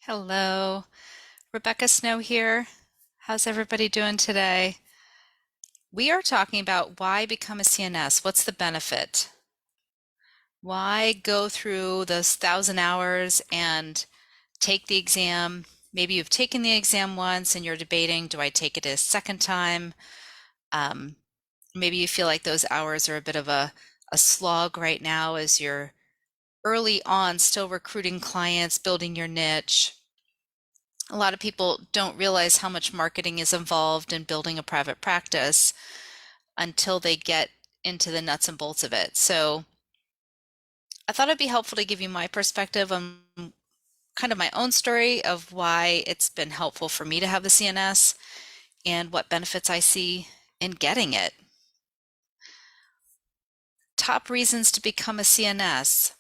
Hello, Rebecca Snow here. How's everybody doing today? We are talking about why become a CNS. What's the benefit? Why go through those 1,000 hours and take the exam? Maybe you've taken the exam once and you're debating, do I take it a second time? Um, Maybe you feel like those hours are a bit of a slog right now as you're early on, still recruiting clients, building your niche. A lot of people don't realize how much marketing is involved in building a private practice until they get into the nuts and bolts of it. So I thought it'd be helpful to give you my perspective on kind of my own story of why it's been helpful for me to have the CNS and what benefits I see in getting it. Top reasons to become a CNS.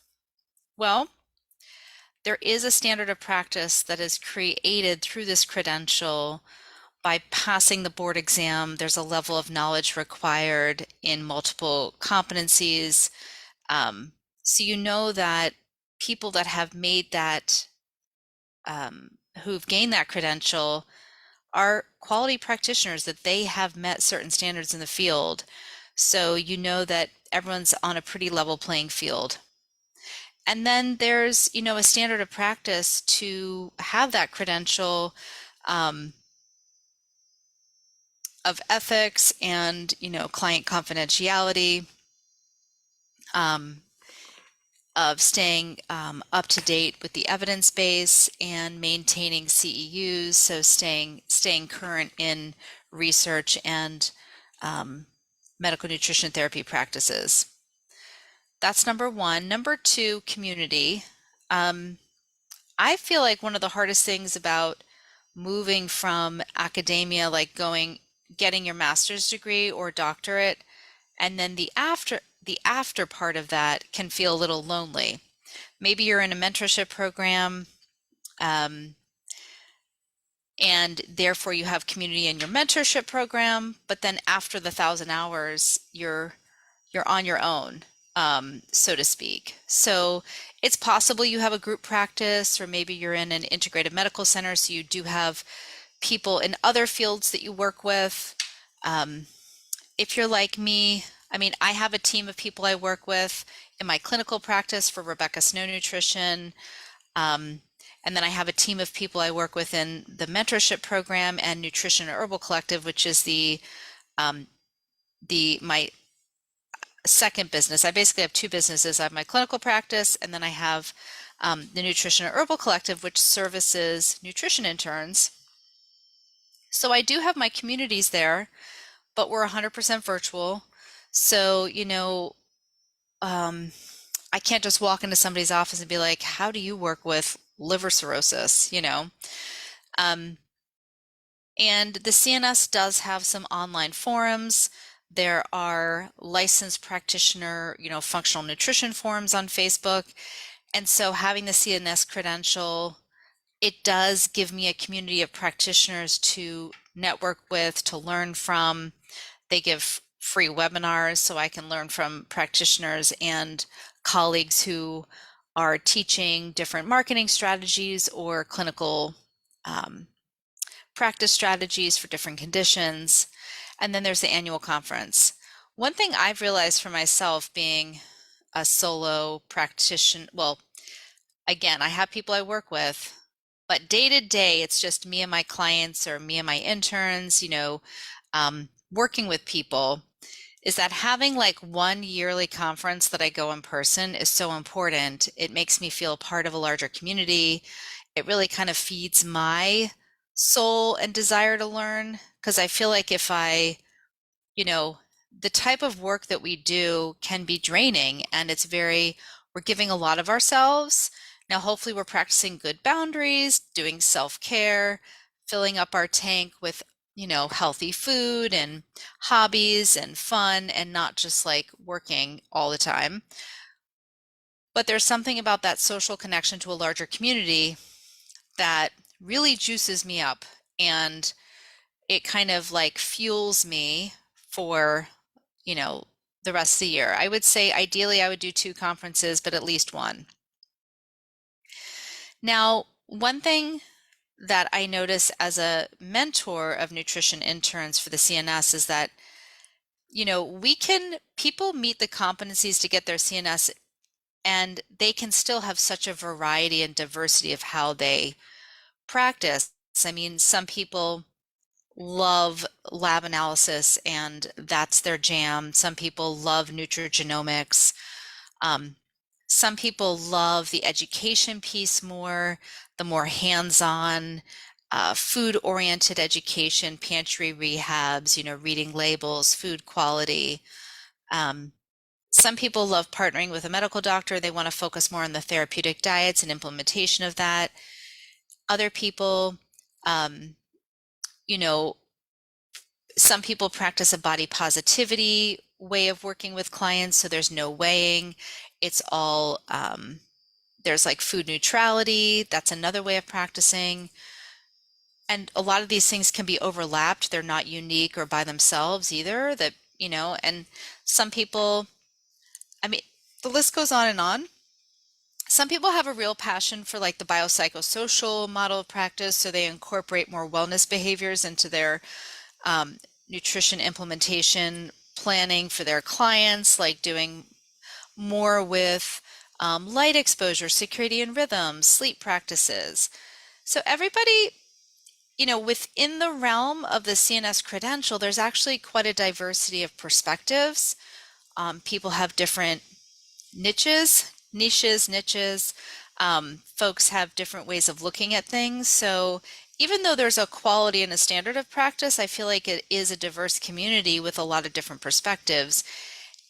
Well, there is a standard of practice that is created through this credential. By passing the board exam, there's a level of knowledge required in multiple competencies. Um, so you know that people that have made that, who've gained that credential, are quality practitioners, that they have met certain standards in the field. So you know that everyone's on a pretty level playing field. And then there's, a standard of practice to have that credential, um, of ethics and client confidentiality, um, of staying up to date with the evidence base and maintaining CEUs, so staying current in research and medical nutrition therapy practices. That's number one. Number two, community. Um, I feel like one of the hardest things about moving from academia, like getting your master's degree or doctorate, and then the after part of that can feel a little lonely. Maybe you're in a mentorship program, um, and therefore you have community in your mentorship program, but then after the 1,000 hours, you're on your own, so to speak. So it's possible you have a group practice, or maybe you're in an integrated medical center, so you do have people in other fields that you work with. Um, if you're like me, I mean, I have a team of people I work with in my clinical practice for Rebecca Snow Nutrition. Um, and then I have a team of people I work with in the mentorship program and Nutrition and Herbal Collective, which is um, my second business. I basically have two businesses. I have my clinical practice, and then I have the Nutrition and Herbal Collective, which services nutrition interns. So I do have my communities there, but we're 100% virtual. So, um, I can't just walk into somebody's office and be like, how do you work with liver cirrhosis, Um, and the CNS does have some online forums. There are licensed practitioner, functional nutrition forums on Facebook. And so having the CNS credential, it does give me a community of practitioners to network with, to learn from. They give free webinars so I can learn from practitioners and colleagues who are teaching different marketing strategies or clinical practice strategies for different conditions. And then there's the annual conference. One thing I've realized for myself being a solo practitioner, well, again, I have people I work with, but day to day, it's just me and my clients or me and my interns, working with people, is that having like one yearly conference that I go in person is so important. It makes me feel part of a larger community. It really kind of feeds my soul and desire to learn, because I feel like if you know, the type of work that we do can be draining, and we're giving a lot of ourselves. Now, hopefully we're practicing good boundaries, doing self-care, filling up our tank with, healthy food and hobbies and fun, and not just like working all the time. But there's something about that social connection to a larger community that really juices me up, and it kind of like fuels me for, you know, the rest of the year. I would say ideally I would do two conferences, but at least one. Now, One thing that I notice as a mentor of nutrition interns for the CNS is that, people meet the competencies to get their CNS, and they can still have such a variety and diversity of how they practice. I mean, some people love lab analysis and that's their jam. Some people love nutrigenomics. Um, some people love the education piece more, the more hands-on, food-oriented education, pantry rehabs, reading labels, food quality. Um, some people love partnering with a medical doctor. They want to focus more on the therapeutic diets and implementation of that. Other people, um, you know, some people practice a body positivity way of working with clients, so there's no weighing. It's all, there's like food neutrality. That's another way of practicing. And a lot of these things can be overlapped. They're not unique or by themselves either. And some people, I mean, the list goes on and on. Some people have a real passion for like the biopsychosocial model of practice, so they incorporate more wellness behaviors into their um, nutrition implementation planning for their clients, like doing more with light exposure, circadian rhythm, sleep practices. So everybody, within the realm of the CNS credential, there's actually quite a diversity of perspectives. People have different niches. Folks have different ways of looking at things. So even though there's a quality and a standard of practice, I feel like it is a diverse community with a lot of different perspectives.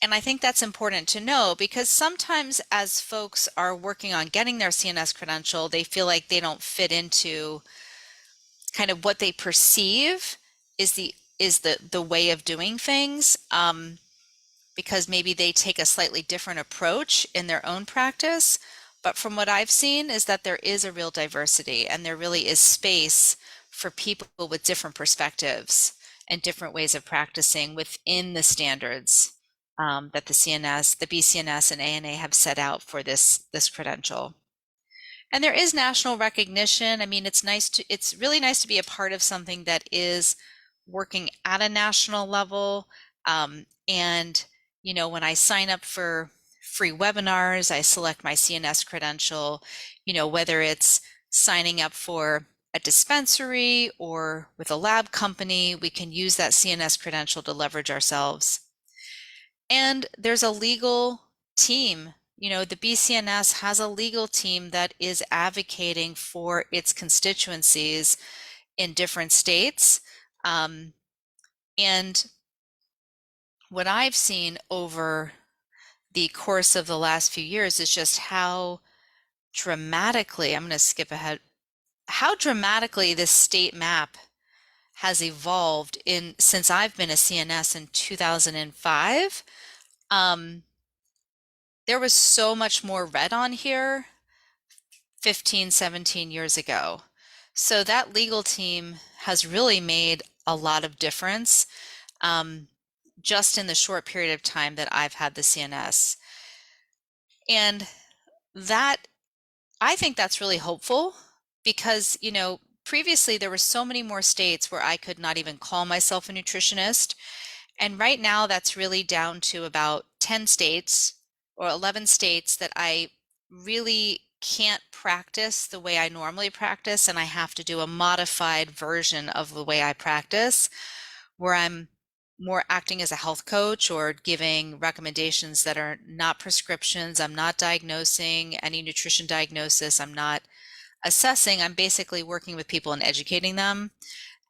And I think that's important to know because sometimes as folks are working on getting their CNS credential, they feel like they don't fit into kind of what they perceive is the way of doing things. Because maybe they take a slightly different approach in their own practice. But from what I've seen is that there is a real diversity and there really is space for people with different perspectives and different ways of practicing within the standards that the CNS, the BCNS and ANA have set out for this credential. And there is national recognition. I mean, it's really nice to be a part of something that is working at a national level. And, when I sign up for free webinars, I select my CNS credential, whether it's signing up for a dispensary or with a lab company, we can use that CNS credential to leverage ourselves. And there's a legal team. The BCNS has a legal team that is advocating for its constituencies in different states. And what I've seen over the course of the last few years is just how dramatically, I'm going to skip ahead, how dramatically this state map has evolved since I've been a CNS in 2005. There was so much more red on here 15, 17 years ago. So that legal team has really made a lot of difference just in the short period of time that I've had the CNS. And I think that's really hopeful because, previously there were so many more states where I could not even call myself a nutritionist. And right now that's really down to about 10 states or 11 states that I really can't practice the way I normally practice, and I have to do a modified version of the way I practice, where I'm more acting as a health coach or giving recommendations that are not prescriptions. I'm not diagnosing any nutrition diagnosis. I'm not assessing. I'm basically working with people and educating them.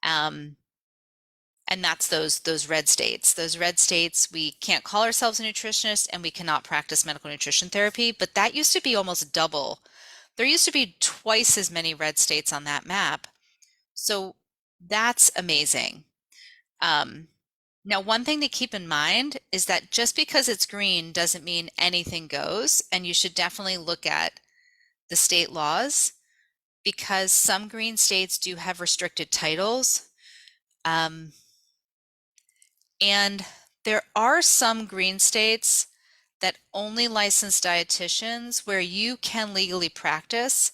And that's those red states. Those red states, we can't call ourselves a nutritionist and we cannot practice medical nutrition therapy, but that used to be almost double. There used to be twice as many red states on that map. So that's amazing. Now, one thing to keep in mind is that just because it's green doesn't mean anything goes, and you should definitely look at the state laws because some green states do have restricted titles. And there are some green states that only license dietitians where you can legally practice,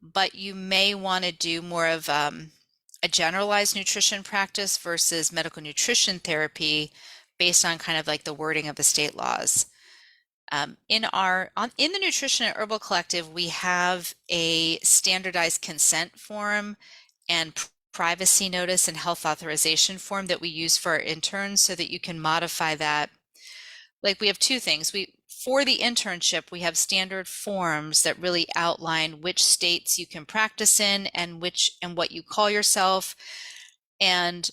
but you may want to do more of a generalized nutrition practice versus medical nutrition therapy based on kind of like the wording of the state laws. In the Nutrition and Herbal Collective, we have a standardized consent form and privacy notice and health authorization form that we use for our interns so that you can modify that. Like we have two things. For the internship, we have standard forms that really outline which states you can practice in and what you call yourself and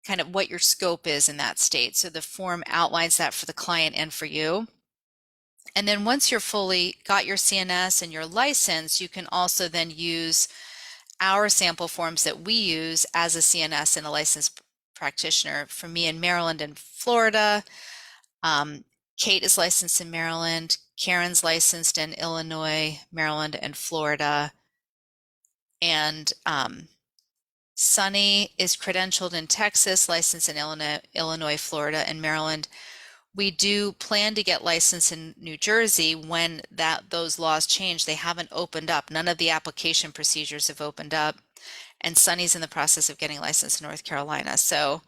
kind of what your scope is in that state. So the form outlines that for the client and for you. And then once you're fully got your CNS and your license, you can also then use our sample forms that we use as a CNS and a licensed practitioner. For me in Maryland and Florida, Kate is licensed in Maryland, Karen's licensed in Illinois, Maryland, and Florida, and Sunny is credentialed in Texas, licensed in Illinois, Florida, and Maryland. We do plan to get licensed in New Jersey when those laws change. They haven't opened up. None of the application procedures have opened up. And Sunny's in the process of getting licensed in North Carolina. So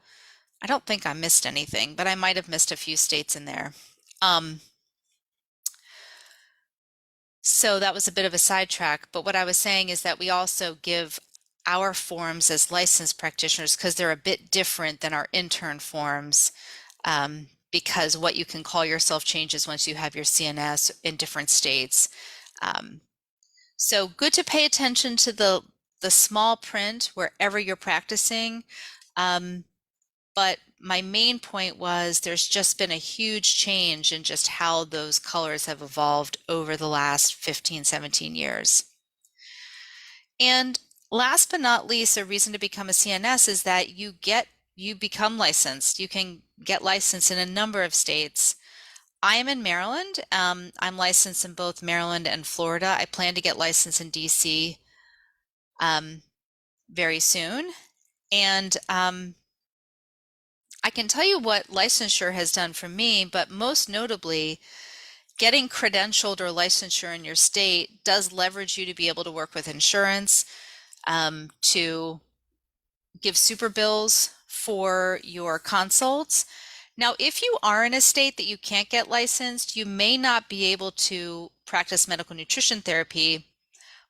I don't think I missed anything, but I might have missed a few states in there. So that was a bit of a sidetrack. But what I was saying is that we also give our forms as licensed practitioners because they're a bit different than our intern forms. Because what you can call yourself changes once you have your CNS in different states. So good to pay attention to the small print wherever you're practicing. But my main point was there's just been a huge change in just how those colors have evolved over the last 15, 17 years. And last but not least, a reason to become a CNS is that you become licensed. You can get licensed in a number of states. I am in Maryland. I'm licensed in both Maryland and Florida. I plan to get licensed in DC very soon. And I can tell you what licensure has done for me, but most notably, getting credentialed or licensure in your state does leverage you to be able to work with insurance, to give super bills for your consults. Now, if you are in a state that you can't get licensed, you may not be able to practice medical nutrition therapy,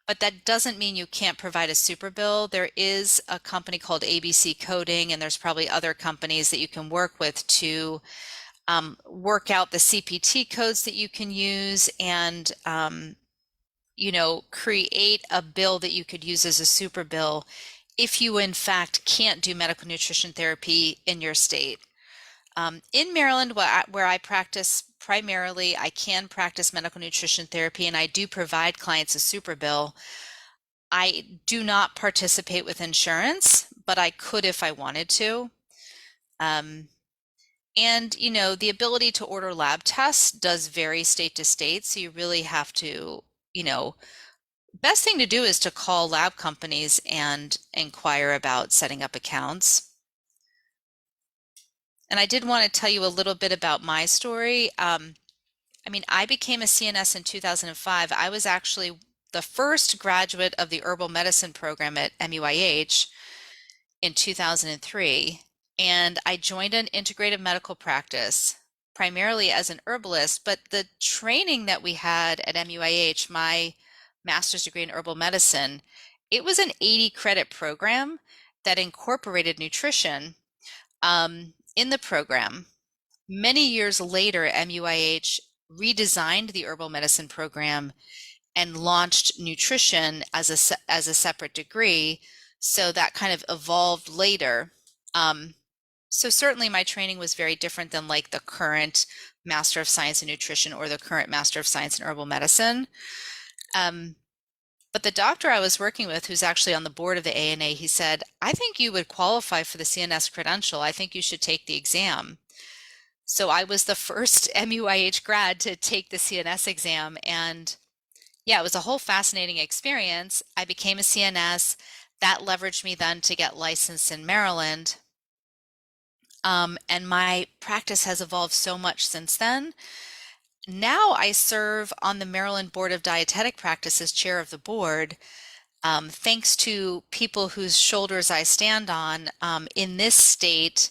but that doesn't mean you can't provide a super bill. There is a company called ABC Coding, and there's probably other companies that you can work with to work out the CPT codes that you can use and create a bill that you could use as a super bill if you in fact can't do medical nutrition therapy in your state. In Maryland, where I practice primarily, I can practice medical nutrition therapy and I do provide clients a super bill. I do not participate with insurance, but I could if I wanted to. And, the ability to order lab tests does vary state to state. So you really have to, best thing to do is to call lab companies and inquire about setting up accounts. And I did want to tell you a little bit about my story. I became a CNS in 2005. I was actually the first graduate of the herbal medicine program at MUIH in 2003. And I joined an integrative medical practice, primarily as an herbalist. But the training that we had at MUIH, my master's degree in herbal medicine, it was an 80 credit program that incorporated nutrition in the program. Many years later, MUIH redesigned the herbal medicine program and launched nutrition as a separate degree. So that kind of evolved later. So certainly my training was very different than like the current Master of Science in Nutrition or the current Master of Science in Herbal Medicine. But the doctor I was working with, who's actually on the board of the ANA, he said, I think you would qualify for the CNS credential. I think you should take the exam. So I was the first MUIH grad to take the CNS exam. And yeah, it was a whole fascinating experience. I became a CNS. That leveraged me then to get licensed in Maryland. And my practice has evolved so much since then. Now I serve on the Maryland Board of Dietetic Practice as chair of the board. Thanks to people whose shoulders I stand on, in this state,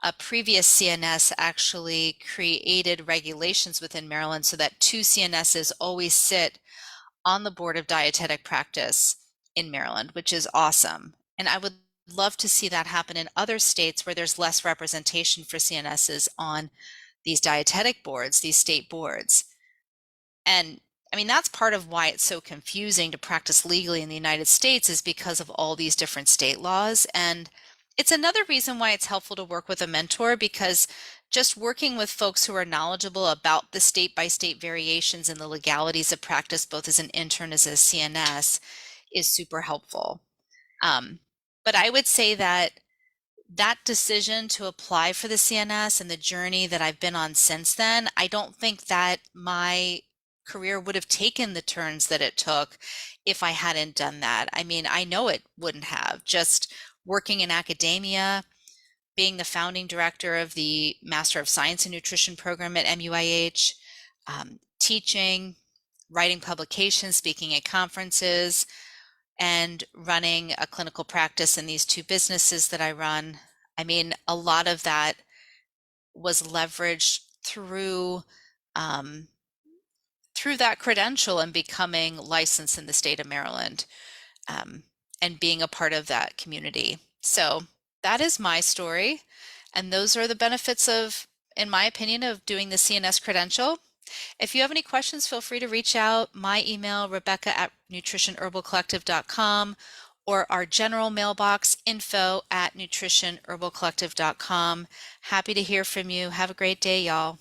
a previous CNS actually created regulations within Maryland so that two CNSs always sit on the board of dietetic practice in Maryland, which is awesome. And I would love to see that happen in other states where there's less representation for CNSs on these dietetic boards, these state boards. And I mean, that's part of why it's so confusing to practice legally in the United States, is because of all these different state laws. And it's another reason why it's helpful to work with a mentor, because just working with folks who are knowledgeable about the state by state variations and the legalities of practice, both as an intern as a CNS, is super helpful. But I would say that that decision to apply for the CNS and the journey that I've been on since then, I don't think that my career would have taken the turns that it took if I hadn't done that. I mean, I know it wouldn't have. Just working in academia, being the founding director of the Master of Science in Nutrition program at MUIH, teaching, writing publications, speaking at conferences, and running a clinical practice in these two businesses that I run. I mean, a lot of that was leveraged um, through that credential and becoming licensed in the state of Maryland, um, and being a part of that community. So that is my story. And those are the benefits of, in my opinion, of doing the CNS credential. If you have any questions, feel free to reach out. My email, rebecca@nutritionherbalcollective.com, or our general mailbox, info@nutritionherbalcollective.com. Happy to hear from you. Have a great day, y'all.